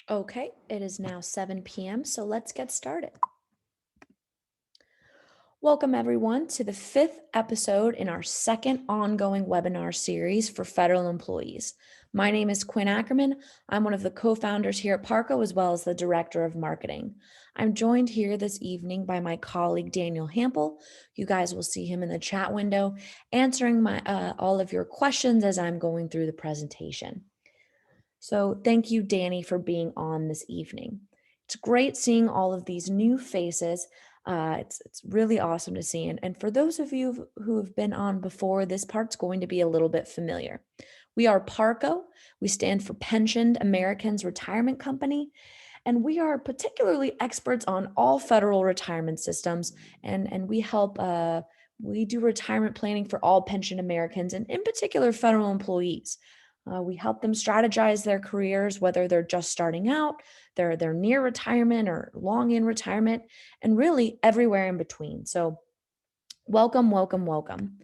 Okay, it is now 7 p.m., so let's get started. Welcome, everyone, to the fifth episode in our second ongoing webinar series for federal employees. My name is Quinn Ackerman. I'm one of the co founders here at Parco, as well as the director of marketing. I'm joined here this evening by my colleague, Daniel Hample. You guys will see him in the chat window answering all of your questions as I'm going through the presentation. So thank you, Danny, for being on this evening. It's great seeing all of these new faces. It's really awesome to see. And for those of you who have been on before, this part's going to be a little bit familiar. We are PARCO. We stand for Pensioned Americans Retirement Company. And we are particularly experts on all federal retirement systems. And we do retirement planning for all pensioned Americans and in particular federal employees. We help them strategize their careers, whether they're just starting out, they're near retirement or long in retirement, and really everywhere in between. So, welcome, welcome, welcome.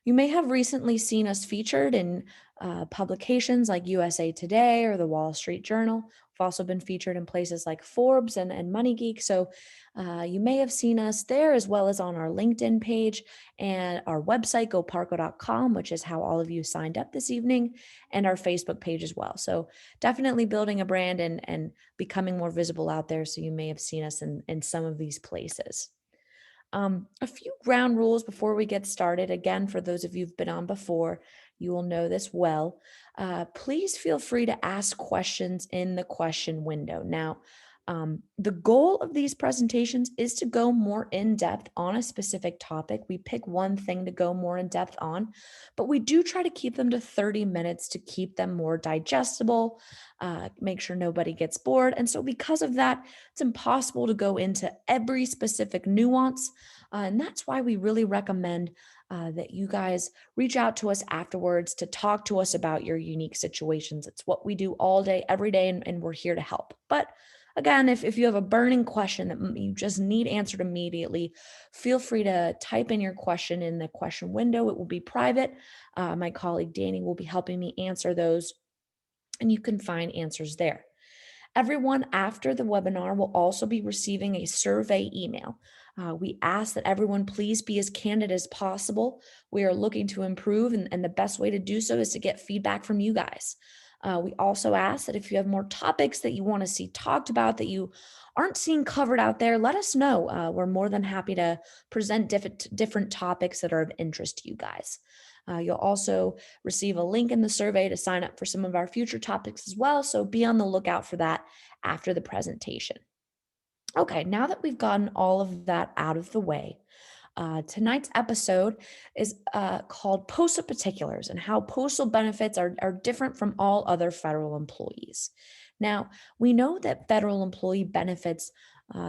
You may have recently seen us featured in publications like USA Today or the Wall Street Journal. We've also been featured in places like Forbes and Money Geek. So you may have seen us there as well as on our LinkedIn page and our website, goparco.com, which is how all of you signed up this evening, and our Facebook page as well. So definitely building a brand and becoming more visible out there. So you may have seen us in some of these places. A few ground rules before we get started. Again, for those of you who've been on before, you will know this well. Please feel free to ask questions in the question window. Now, the goal of these presentations is to go more in depth on a specific topic. We pick one thing to go more in depth on, but we do try to keep them to 30 minutes to keep them more digestible, make sure nobody gets bored. And so, because of that, it's impossible to go into every specific nuance. And that's why we really recommend that you guys reach out to us afterwards to talk to us about your unique situations. It's what we do all day, every day, and we're here to help. But again, if you have a burning question that you just need answered immediately, feel free to type in your question in the question window. It will be private. My colleague Danny will be helping me answer those, and you can find answers there. Everyone after the webinar will also be receiving a survey email. We ask that everyone please be as candid as possible. We are looking to improve, and the best way to do so is to get feedback from you guys. We also ask that if you have more topics that you want to see talked about that you aren't seeing covered out there, let us know. We're more than happy to present different topics that are of interest to you guys. You'll also receive a link in the survey to sign up for some of our future topics as well. So be on the lookout for that after the presentation. Okay, now that we've gotten all of that out of the way, tonight's episode is called Postal Particulars and how postal benefits are different from all other federal employees. Now, we know that federal employee benefits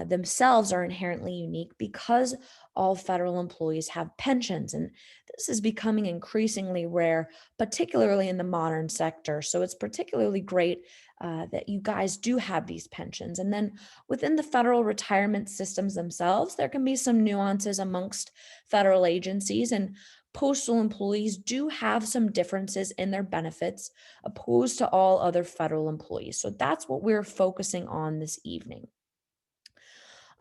themselves are inherently unique because all federal employees have pensions, and this is becoming increasingly rare, particularly in the modern sector. So it's particularly great that you guys do have these pensions. And then within the federal retirement systems themselves, there can be some nuances amongst federal agencies, and postal employees do have some differences in their benefits opposed to all other federal employees. So that's what we're focusing on this evening.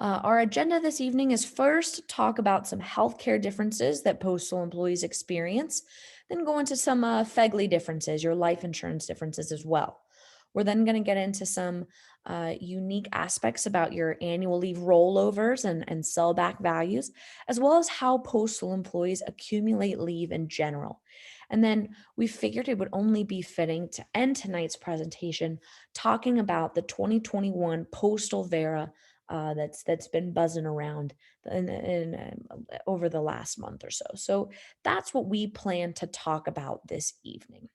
Our agenda this evening is first talk about some healthcare differences that postal employees experience, then go into some FEGLI differences, your life insurance differences as well. We're then going to get into some unique aspects about your annual leave rollovers and sellback values, as well as how postal employees accumulate leave in general. And then we figured it would only be fitting to end tonight's presentation talking about the 2021 Postal Vera that's been buzzing around over the last month or so. So that's what we plan to talk about this evening.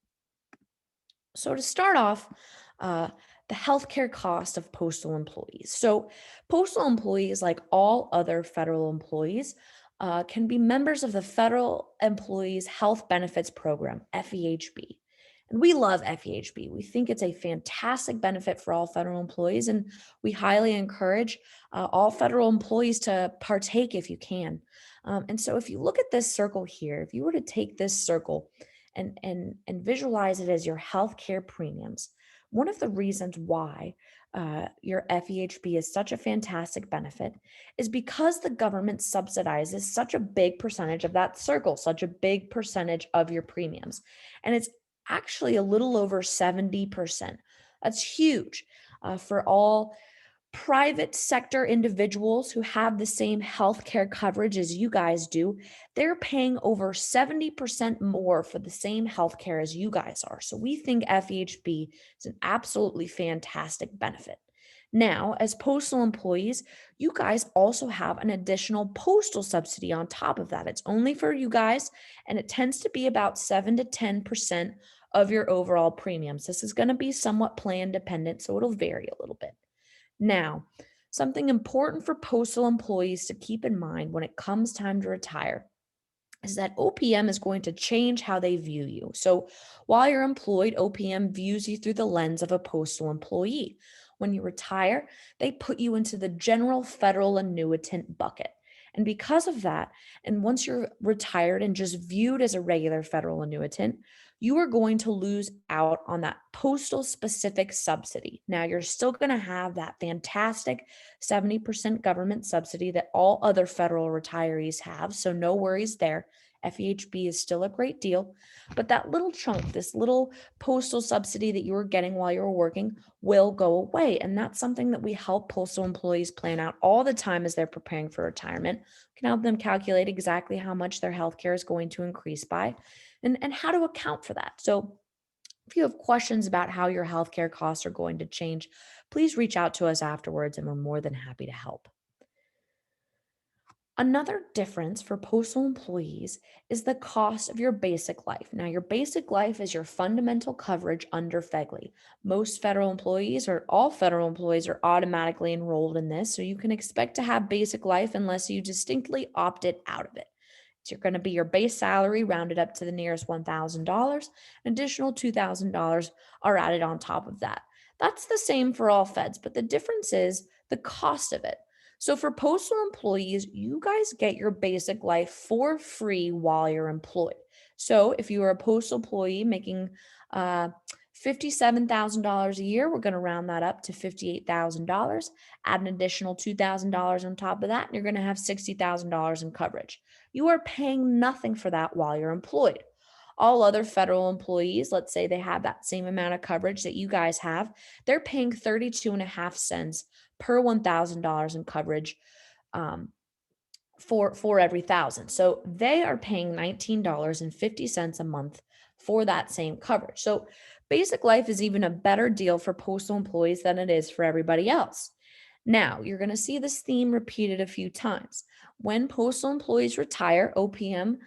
So to start off, uh, the healthcare cost of postal employees. So postal employees, like all other federal employees, can be members of the Federal Employees Health Benefits Program, FEHB. And we love FEHB. We think it's a fantastic benefit for all federal employees, and we highly encourage all federal employees to partake if you can. And so, if you look at this circle here, if you were to take this circle and visualize it as your healthcare premiums, One of the reasons why your FEHB is such a fantastic benefit is because the government subsidizes such a big percentage of that circle, such a big percentage of your premiums. And it's actually a little over 70%. That's huge for all private sector individuals who have the same healthcare coverage as you guys do. They're paying over 70% more for the same healthcare as you guys are. So we think FEHB is an absolutely fantastic benefit. Now, as postal employees, you guys also have an additional postal subsidy on top of that. It's only for you guys, and it tends to be about 7 to 10% of your overall premiums. This is going to be somewhat plan dependent, so it'll vary a little bit. Now, something important for postal employees to keep in mind when it comes time to retire is that OPM is going to change how they view you. So while you're employed, OPM views you through the lens of a postal employee. When you retire, they put you into the general federal annuitant bucket. And because of that, and once you're retired and just viewed as a regular federal annuitant, you are going to lose out on that postal specific subsidy. Now, you're still going to have that fantastic 70% government subsidy that all other federal retirees have. So, no worries there. FEHB is still a great deal, but that little chunk, this little postal subsidy that you were getting while you were working, will go away. And that's something that we help postal employees plan out all the time as they're preparing for retirement. We can help them calculate exactly how much their healthcare is going to increase by and how to account for that. So if you have questions about how your healthcare costs are going to change, please reach out to us afterwards and we're more than happy to help. Another difference for postal employees is the cost of your basic life. Now, your basic life is your fundamental coverage under FEGLI. Most federal employees, or all federal employees, are automatically enrolled in this, so you can expect to have basic life unless you distinctly opted out of it. It's going to be your base salary rounded up to the nearest $1,000. An additional $2,000 are added on top of that. That's the same for all feds, but the difference is the cost of it. So for postal employees, you guys get your basic life for free while you're employed. So if you are a postal employee making $57,000 a year, we're going to round that up to $58,000, add an additional $2,000 on top of that, and you're going to have $60,000 in coverage. You are paying nothing for that while you're employed. All other federal employees, let's say they have that same amount of coverage that you guys have, they're paying 32 and a half cents per $1,000 in coverage um, for every thousand. So they are paying $19.50 a month for that same coverage. So basic life is even a better deal for postal employees than it is for everybody else. Now, you're going to see this theme repeated a few times. When postal employees retire, OPM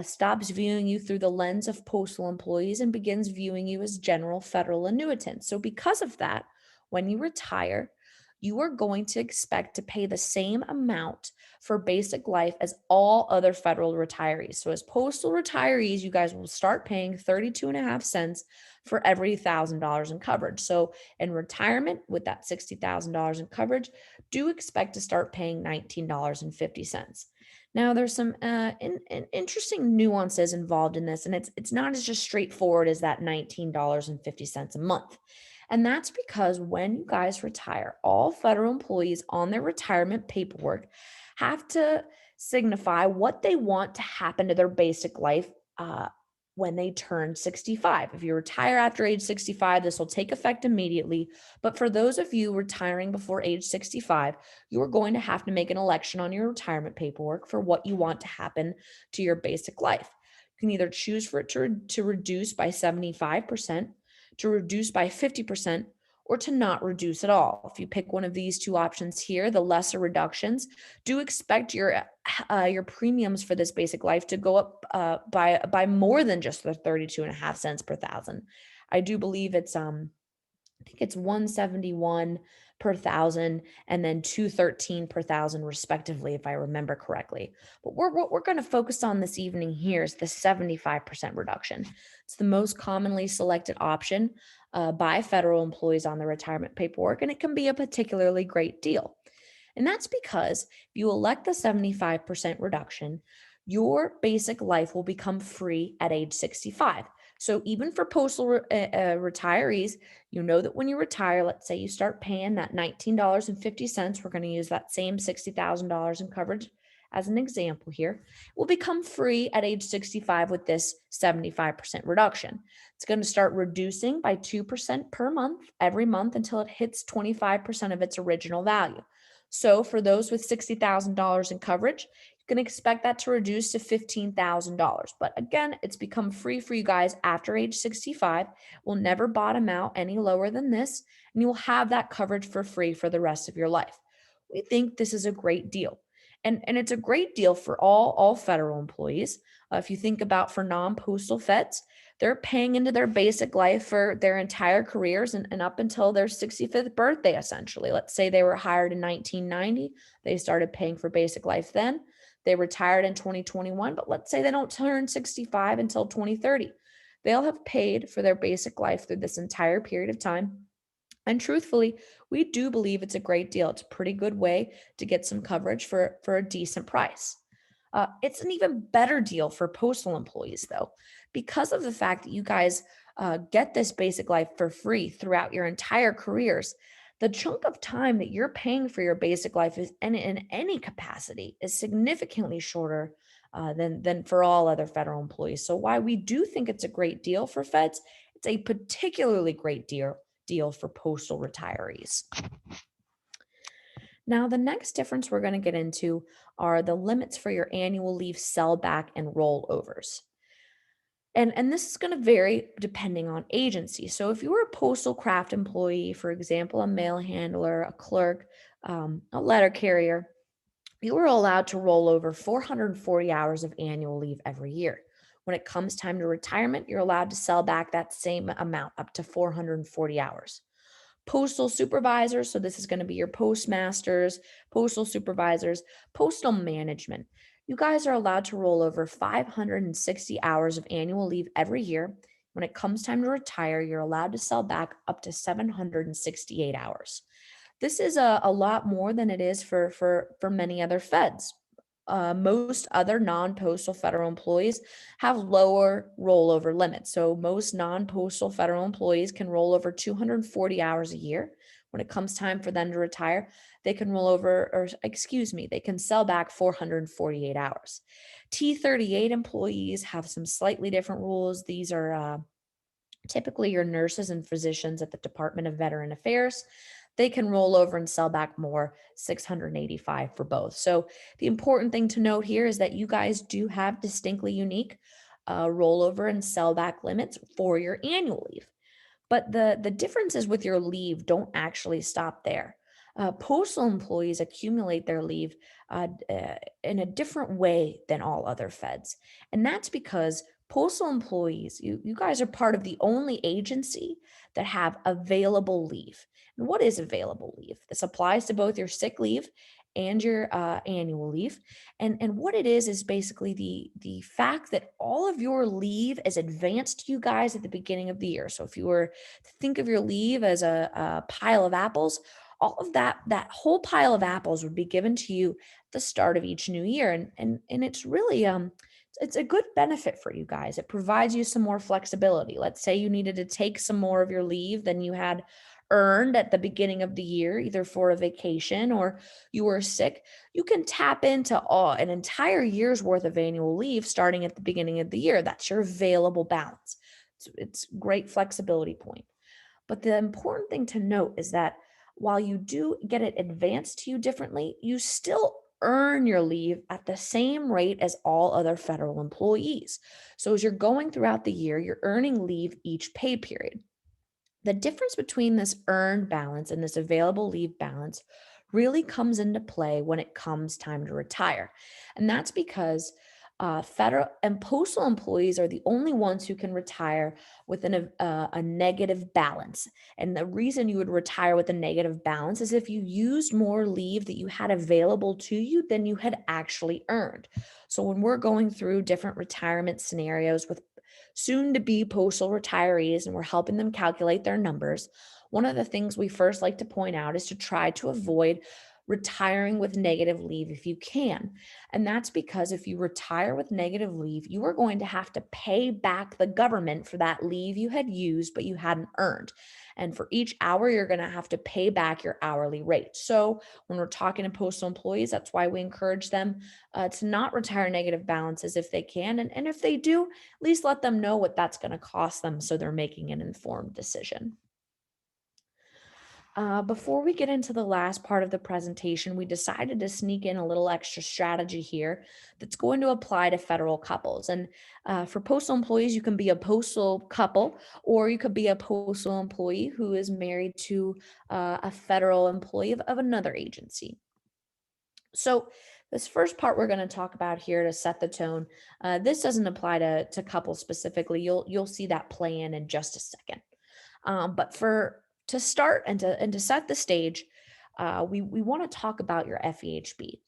stops viewing you through the lens of postal employees and begins viewing you as general federal annuitants. So, because of that, when you retire, you are going to expect to pay the same amount for basic life as all other federal retirees. So, as postal retirees, you guys will start paying 32 and a half cents for every $1,000 in coverage. So, in retirement, with that $60,000 in coverage, do expect to start paying $19.50. Now, there's some interesting nuances involved in this, and it's not as just straightforward as that $19.50 a month. And that's because when you guys retire, all federal employees on their retirement paperwork have to signify what they want to happen to their basic life when they turn 65. If you retire after age 65, this will take effect immediately. But for those of you retiring before age 65, you are going to have to make an election on your retirement paperwork for what you want to happen to your basic life. You can either choose for it to reduce by 75%, to reduce by 50%, or to not reduce at all. If you pick one of these two options here, the lesser reductions, do expect your premiums for this basic life to go up by more than just the 32 and a half cents per thousand. I do believe I think it's 171 per thousand and then 213 per thousand respectively, if I remember correctly. But what we're going to focus on this evening here is the 75% reduction. It's the most commonly selected option by federal employees on the retirement paperwork, and it can be a particularly great deal. And that's because if you elect the 75% reduction, your basic life will become free at age 65. So even for postal retirees, you know that when you retire, let's say you start paying that $19.50, we're going to use that same $60,000 in coverage as an example here, will become free at age 65 with this 75% reduction. It's going to start reducing by 2% per month every month until it hits 25% of its original value. So for those with $60,000 in coverage, you can expect that to reduce to $15,000. But again, it's become free for you guys after age 65. Will never bottom out any lower than this, and you will have that coverage for free for the rest of your life. We think this is a great deal. And it's a great deal for all federal employees. If you think about for non-postal feds, they're paying into their basic life for their entire careers and up until their 65th birthday, essentially. Let's say they were hired in 1990, they started paying for basic life then. They retired in 2021, but let's say they don't turn 65 until 2030. They'll have paid for their basic life through this entire period of time. And truthfully, we do believe it's a great deal. It's a pretty good way to get some coverage for a decent price. It's an even better deal for postal employees, though, because of the fact that you guys get this basic life for free throughout your entire careers. The chunk of time that you're paying for your basic life is in any capacity is significantly shorter than for all other federal employees. So, why we do think it's a great deal for feds, it's a particularly great deal for postal retirees. Now, the next difference we're going to get into are the limits for your annual leave sellback and rollovers. And this is going to vary depending on agency. So if you were a postal craft employee, for example, a mail handler, a clerk, a letter carrier, you were allowed to roll over 440 hours of annual leave every year. When it comes time to retirement, you're allowed to sell back that same amount up to 440 hours. Postal supervisors, so this is going to be your postmasters, postal supervisors, postal management. You guys are allowed to roll over 560 hours of annual leave every year. When it comes time to retire, you're allowed to sell back up to 768 hours. This is a lot more than it is for many other feds. Most other non-postal federal employees have lower rollover limits. So most non-postal federal employees can roll over 240 hours a year. When it comes time for them to retire, they can roll over, or excuse me, they can sell back 448 hours. T38 employees have some slightly different rules. These are typically your nurses and physicians at the Department of Veteran Affairs. They can roll over and sell back more, 685 for both. So the important thing to note here is that you guys do have distinctly unique rollover and sell back limits for your annual leave. But the differences with your leave don't actually stop there. Postal employees accumulate their leave in a different way than all other feds. And that's because postal employees, you guys are part of the only agency that have available leave. And what is available leave? This applies to both your sick leave and your annual leave. And what it is basically the fact that all of your leave is advanced to you guys at the beginning of the year. So if you were to think of your leave as a pile of apples, all of that whole pile of apples would be given to you at the start of each new year. And it's really it's a good benefit for you guys. It provides you some more flexibility. Let's say you needed to take some more of your leave than you had earned at the beginning of the year, either for a vacation or you were sick. You can tap into an entire year's worth of annual leave starting at the beginning of the year. That's your available balance. It's great flexibility point. But the important thing to note is that while you do get it advanced to you differently, you still earn your leave at the same rate as all other federal employees. So as you're going throughout the year, you're earning leave each pay period. The difference between this earned balance and this available leave balance really comes into play when it comes time to retire. And that's because federal and postal employees are the only ones who can retire with a negative balance. And the reason you would retire with a negative balance is if you used more leave that you had available to you than you had actually earned. So when we're going through different retirement scenarios with soon to be postal retirees and we're helping them calculate their numbers, one of the things we first like to point out is to try to avoid retiring with negative leave if you can. And that's because if you retire with negative leave, you are going to have to pay back the government for that leave you had used, but you hadn't earned. And for each hour, you're going to have to pay back your hourly rate. So when we're talking to postal employees, that's why we encourage them to not retire negative balances if they can. And if they do, at least let them know what that's going to cost them so they're making an informed decision. Before we get into the last part of the presentation, we decided to sneak in a little extra strategy here that's going to apply to federal couples. And for postal employees, you can be a postal couple, or you could be a postal employee who is married to a federal employee of another agency. So, this first part we're going to talk about here to set the tone. This doesn't apply to couples specifically. You'll see that play in just a second. But for to start and to set the stage, we want to talk about your FEHB.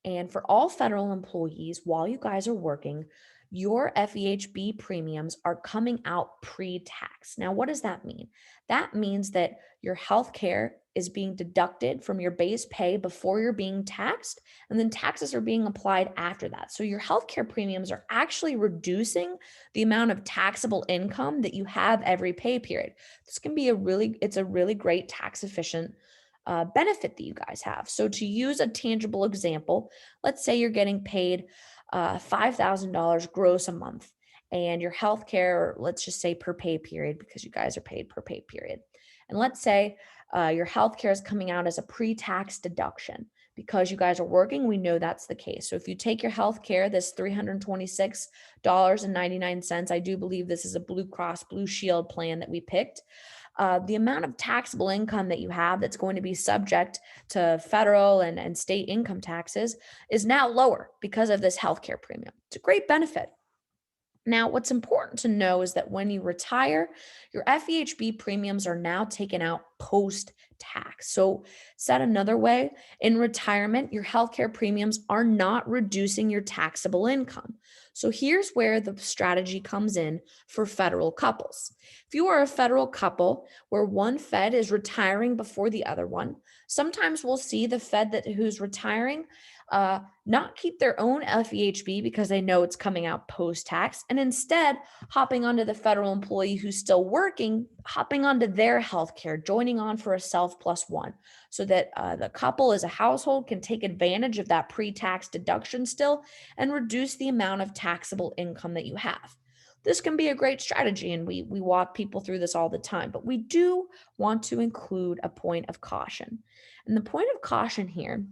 And for all federal employees, while you guys are working, your FEHB premiums are coming out pre-tax. Now, what does that mean? That means that your health care is being deducted from your base pay before you're being taxed, and then taxes are being applied after that. So your healthcare premiums are actually reducing the amount of taxable income that you have every pay period. This can be it's a really great tax efficient benefit that you guys have. So to use a tangible example, let's say you're getting paid $5,000 gross a month, and your healthcare, let's just say per pay period, because you guys are paid per pay period. And let's say your healthcare is coming out as a pre-tax deduction. Because you guys are working, we know that's the case. So if you take your healthcare, this $326.99, I do believe this is a Blue Cross Blue Shield plan that we picked. The amount of taxable income that you have that's going to be subject to federal and state income taxes is now lower because of this healthcare premium. It's a great benefit. Now, what's important to know is that when you retire, your FEHB premiums are now taken out post tax. So, said another way, in retirement, your healthcare premiums are not reducing your taxable income. So, here's where the strategy comes in for federal couples. If you are a federal couple where one Fed is retiring before the other one, sometimes we'll see the Fed who's retiring not keep their own FEHB because they know it's coming out post tax, and instead hopping onto the federal employee who's still working, hopping onto their health care, joining on for a self plus one, so that the couple as a household can take advantage of that pre tax deduction still and reduce the amount of taxable income that you have. This can be a great strategy, and we walk people through this all the time, but we do want to include a point of caution. And the point of caution here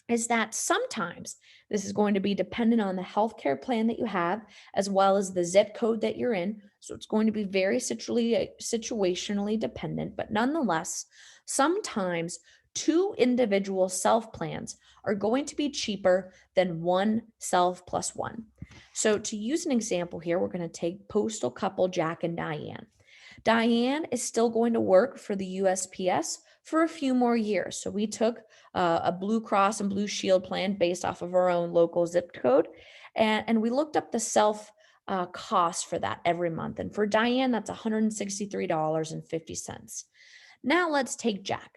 is that sometimes this is going to be dependent on the healthcare plan that you have, as well as the zip code that you're in. So it's going to be very situationally dependent, but nonetheless, sometimes two individual self plans are going to be cheaper than one self plus one. So to use an example here, we're going to take postal couple Jack and Diane. Diane is still going to work for the USPS for a few more years. So we took a Blue Cross and Blue Shield plan based off of our own local zip code, and we looked up the self cost for that every month. And for Diane, that's $163.50. Now let's take Jack.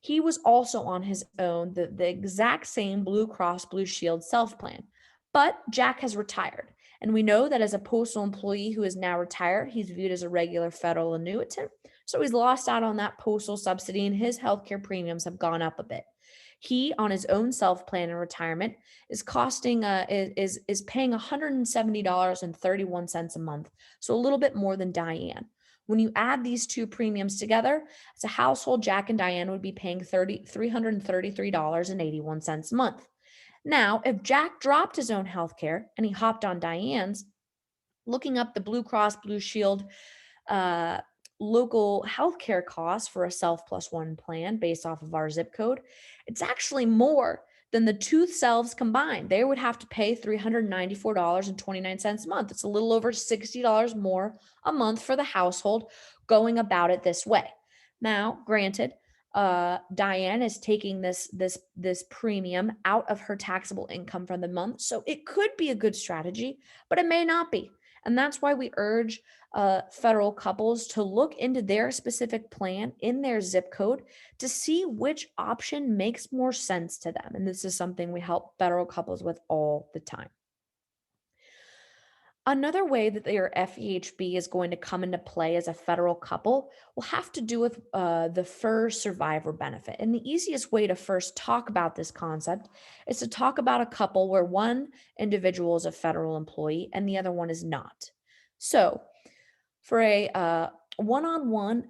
He was also on his own, the exact same Blue Cross Blue Shield self plan, but Jack has retired. And we know that as a postal employee who is now retired, he's viewed as a regular federal annuitant. So he's lost out on that postal subsidy, and his healthcare premiums have gone up a bit. He, on his own self plan in retirement, is paying $170.31 a month, so a little bit more than Diane. When you add these two premiums together, as a household, Jack and Diane would be paying $333.81 a month. Now, if Jack dropped his own health care and he hopped on Diane's, looking up the Blue Cross Blue Shield local healthcare costs for a self plus one plan based off of our zip code, it's actually more than the two selves combined. They would have to pay $394.29 a month. It's a little over $60 more a month for the household going about it this way. Now, granted, Diane is taking this premium out of her taxable income from the month, so it could be a good strategy, but it may not be. And that's why we urge federal couples to look into their specific plan in their zip code to see which option makes more sense to them. And this is something we help federal couples with all the time. Another way that your FEHB is going to come into play as a federal couple will have to do with the FER survivor benefit. And the easiest way to first talk about this concept is to talk about a couple where one individual is a federal employee and the other one is not. So, for a one-on-one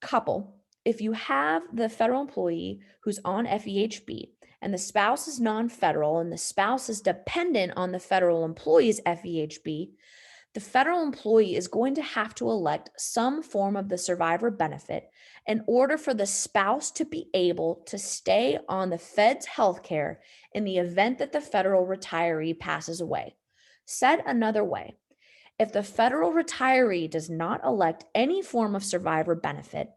couple, if you have the federal employee who's on FEHB and the spouse is non-federal and the spouse is dependent on the federal employee's FEHB, the federal employee is going to have to elect some form of the survivor benefit in order for the spouse to be able to stay on the Fed's health care in the event that the federal retiree passes away. Said another way, if the federal retiree does not elect any form of survivor benefit,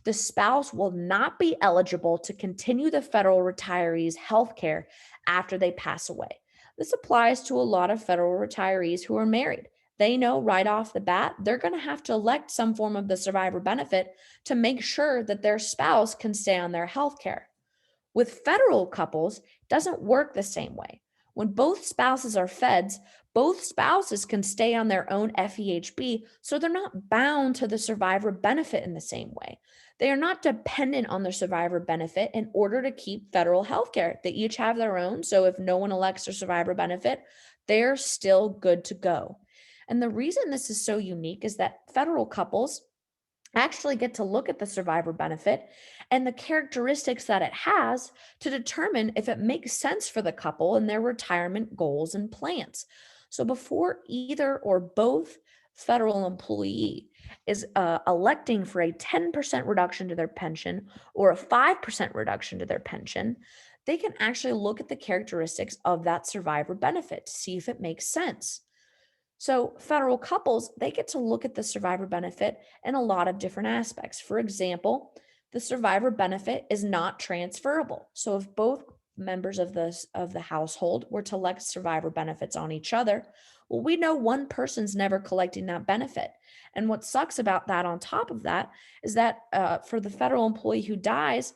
the spouse will not be eligible to continue the federal retiree's health care after they pass away. This applies to a lot of federal retirees who are married. They know right off the bat they're going to have to elect some form of the survivor benefit to make sure that their spouse can stay on their health care. With federal couples, it doesn't work the same way. When both spouses are feds, both spouses can stay on their own FEHB, so they're not bound to the survivor benefit in the same way. They are not dependent on the survivor benefit in order to keep federal health care. They each have their own, so if no one elects their survivor benefit, they're still good to go. And the reason this is so unique is that federal couples actually get to look at the survivor benefit and the characteristics that it has to determine if it makes sense for the couple and their retirement goals and plans. So before either or both federal employee is electing for a 10% reduction to their pension or a 5% reduction to their pension, they can actually look at the characteristics of that survivor benefit to see if it makes sense. So, federal couples, they get to look at the survivor benefit in a lot of different aspects. For example, the survivor benefit is not transferable. So, if both members of the household were to elect survivor benefits on each other, well, we know one person's never collecting that benefit. And what sucks about that, on top of that, is that for the federal employee who dies,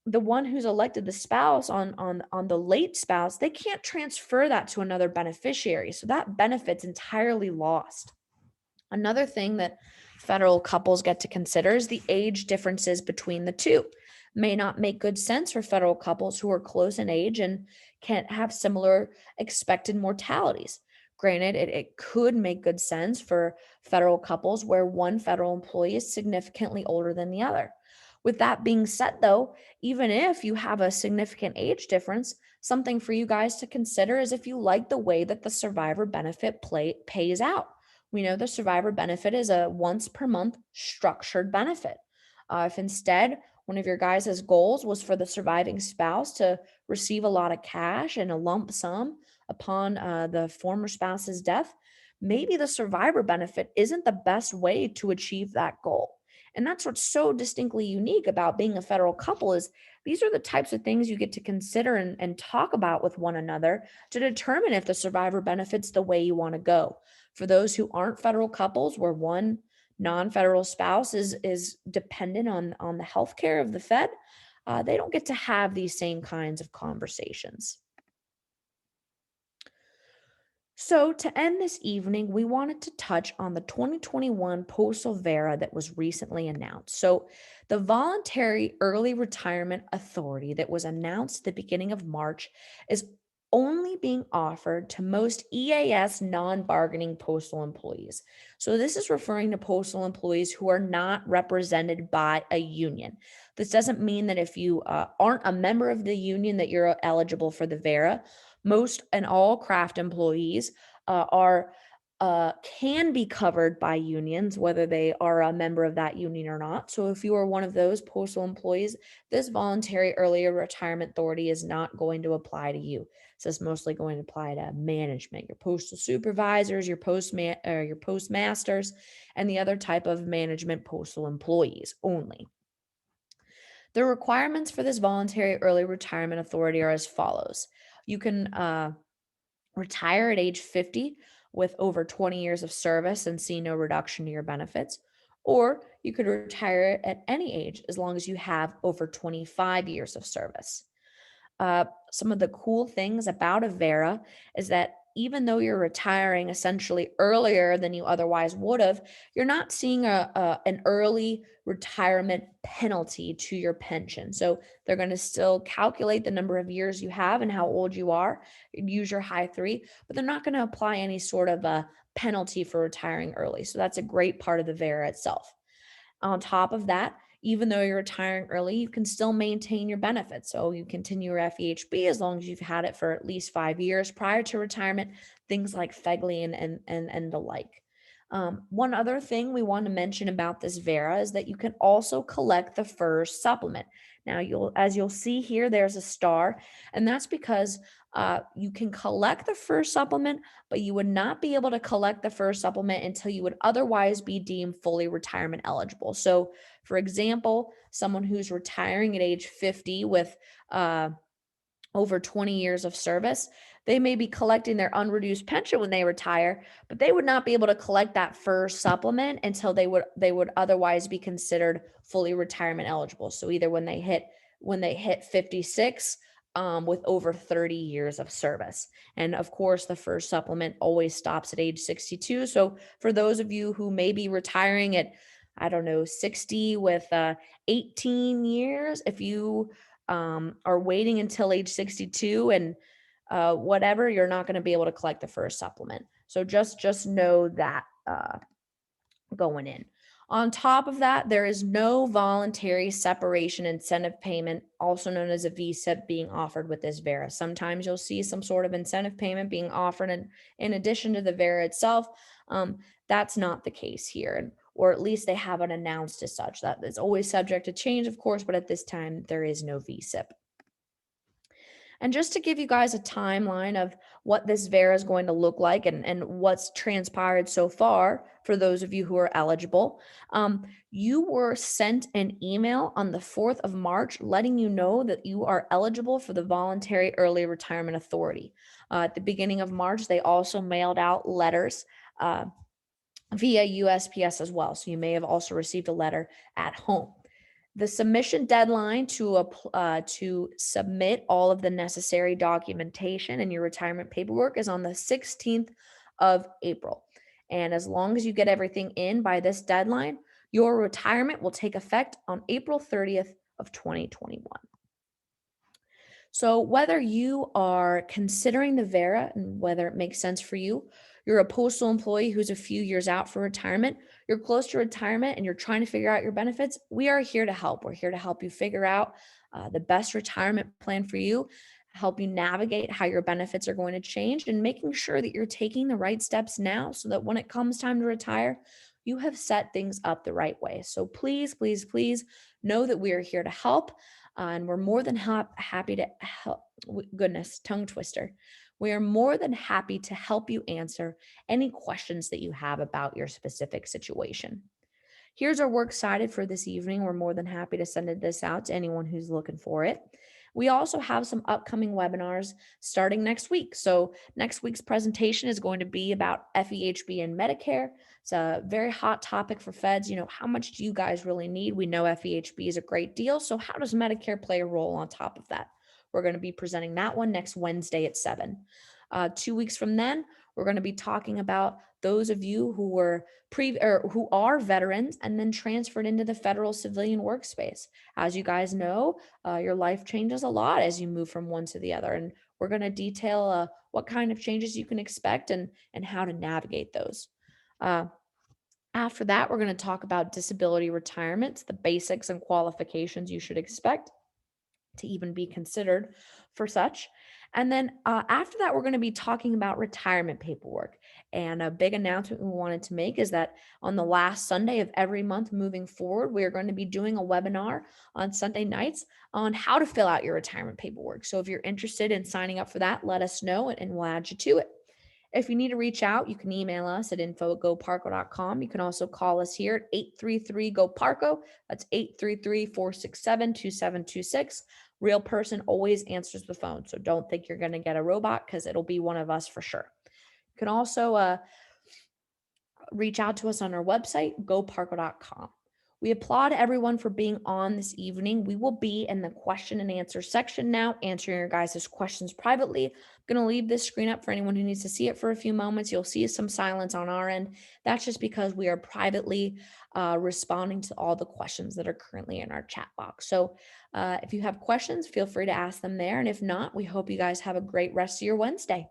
the one who's elected the spouse on the late spouse, they can't transfer that to another beneficiary. So that benefit's entirely lost. Another thing that federal couples get to consider is the age differences between the two. May not make good sense for federal couples who are close in age and can't have similar expected mortalities. Granted, it could make good sense for federal couples where one federal employee is significantly older than the other. With that being said, though, even if you have a significant age difference, something for you guys to consider is if you like the way that the survivor benefit pays out. We know the survivor benefit is a once per month structured benefit. If instead one of your guys' goals was for the surviving spouse to receive a lot of cash and a lump sum upon the former spouse's death, maybe the survivor benefit isn't the best way to achieve that goal. And that's what's so distinctly unique about being a federal couple is these are the types of things you get to consider and talk about with one another to determine if the survivor benefit's the way you want to go. For those who aren't federal couples, where one non-federal spouse is dependent on the health care of the Fed, they don't get to have these same kinds of conversations. So, to end this evening, we wanted to touch on the 2021 Postal Vera that was recently announced. So, the Voluntary Early Retirement Authority that was announced at the beginning of March is only being offered to most EAS non bargaining postal employees. So, this is referring to postal employees who are not represented by a union. This doesn't mean that if you aren't a member of the union that you're eligible for the Vera. Most and all craft employees are can be covered by unions, whether they are a member of that union or not. So if you are one of those postal employees, this voluntary earlier retirement authority is not going to apply to you. So it's mostly going to apply to management, your postal supervisors, your postmasters, and the other type of management postal employees only. The requirements for this voluntary early retirement authority are as follows. You can retire at age 50 with over 20 years of service and see no reduction to your benefits. Or you could retire at any age as long as you have over 25 years of service. Some of the cool things about a Vera is that even though you're retiring essentially earlier than you otherwise would have, you're not seeing an early retirement penalty to your pension. So they're going to still calculate the number of years you have and how old you are, use your high three, but they're not going to apply any sort of a penalty for retiring early. So that's a great part of the Vera itself. On top of that, even though you're retiring early, you can still maintain your benefits. So you continue your FEHB as long as you've had it for at least 5 years prior to retirement, things like FEGLI and the like. One other thing we want to mention about this Vera is that you can also collect the FERS supplement. Now, as you'll see here, there's a star, and that's because you can collect the FERS supplement, but you would not be able to collect the FERS supplement until you would otherwise be deemed fully retirement eligible. So, for example, someone who's retiring at age 50 with over 20 years of service, they may be collecting their unreduced pension when they retire, but they would not be able to collect that FERS supplement until they would otherwise be considered fully retirement eligible. So either when they hit 56 with over 30 years of service. And of course, the FERS supplement always stops at age 62. So for those of you who may be retiring at, I don't know, 60 with 18 years, if you are waiting until age 62 and whatever, you're not going to be able to collect the FERS supplement. So just know that going in. On top of that, there is no voluntary separation incentive payment, also known as a VSIP, being offered with this Vera. Sometimes you'll see some sort of incentive payment being offered in addition to the Vera itself. That's not the case here, or at least they haven't announced as such. That is always subject to change, of course, but at this time, there is no VSIP. And just to give you guys a timeline of what this Vera is going to look like and what's transpired so far for those of you who are eligible, you were sent an email on the 4th of March letting you know that you are eligible for the Voluntary Early Retirement Authority. At the beginning of March, they also mailed out letters via USPS as well. So you may have also received a letter at home. The submission deadline to submit all of the necessary documentation and your retirement paperwork is on the 16th of April. And as long as you get everything in by this deadline, your retirement will take effect on April 30th of 2021. So whether you are considering the Vera and whether it makes sense for you, you're a postal employee who's a few years out for retirement, you're close to retirement and you're trying to figure out your benefits, we are here to help. We're here to help you figure out the best retirement plan for you, help you navigate how your benefits are going to change, and making sure that you're taking the right steps now so that when it comes time to retire, you have set things up the right way. So please, please, please know that we are here to help. And we're more than happy to help. Goodness, tongue twister. We are more than happy to help you answer any questions that you have about your specific situation. Here's our works cited for this evening. We're more than happy to send this out to anyone who's looking for it. We also have some upcoming webinars starting next week. So next week's presentation is going to be about FEHB and Medicare. It's a very hot topic for feds. How much do you guys really need? We know FEHB is a great deal. So how does Medicare play a role on top of that? We're going to be presenting that one next Wednesday at 7. 2 weeks from then, we're going to be talking about those of you who were who are veterans and then transferred into the federal civilian workspace. As you guys know, your life changes a lot as you move from one to the other, and we're going to detail what kind of changes you can expect and how to navigate those. After that, we're going to talk about disability retirements, the basics and qualifications you should expect to even be considered for such. And then after that, we're going to be talking about retirement paperwork. And a big announcement we wanted to make is that on the last Sunday of every month moving forward, we are going to be doing a webinar on Sunday nights on how to fill out your retirement paperwork. So if you're interested in signing up for that, let us know and we'll add you to it. If you need to reach out, you can email us at info@goparco.com. You can also call us here at 833-GO-PARCO. That's 833-467-2726. Real person always answers the phone. So don't think you're going to get a robot because it'll be one of us for sure. You can also reach out to us on our website, goparco.com. We applaud everyone for being on this evening. We will be in the question and answer section now, answering your guys' questions privately. I'm going to leave this screen up for anyone who needs to see it for a few moments. You'll see some silence on our end. That's just because we are privately responding to all the questions that are currently in our chat box. So if you have questions, feel free to ask them there. And if not, we hope you guys have a great rest of your Wednesday.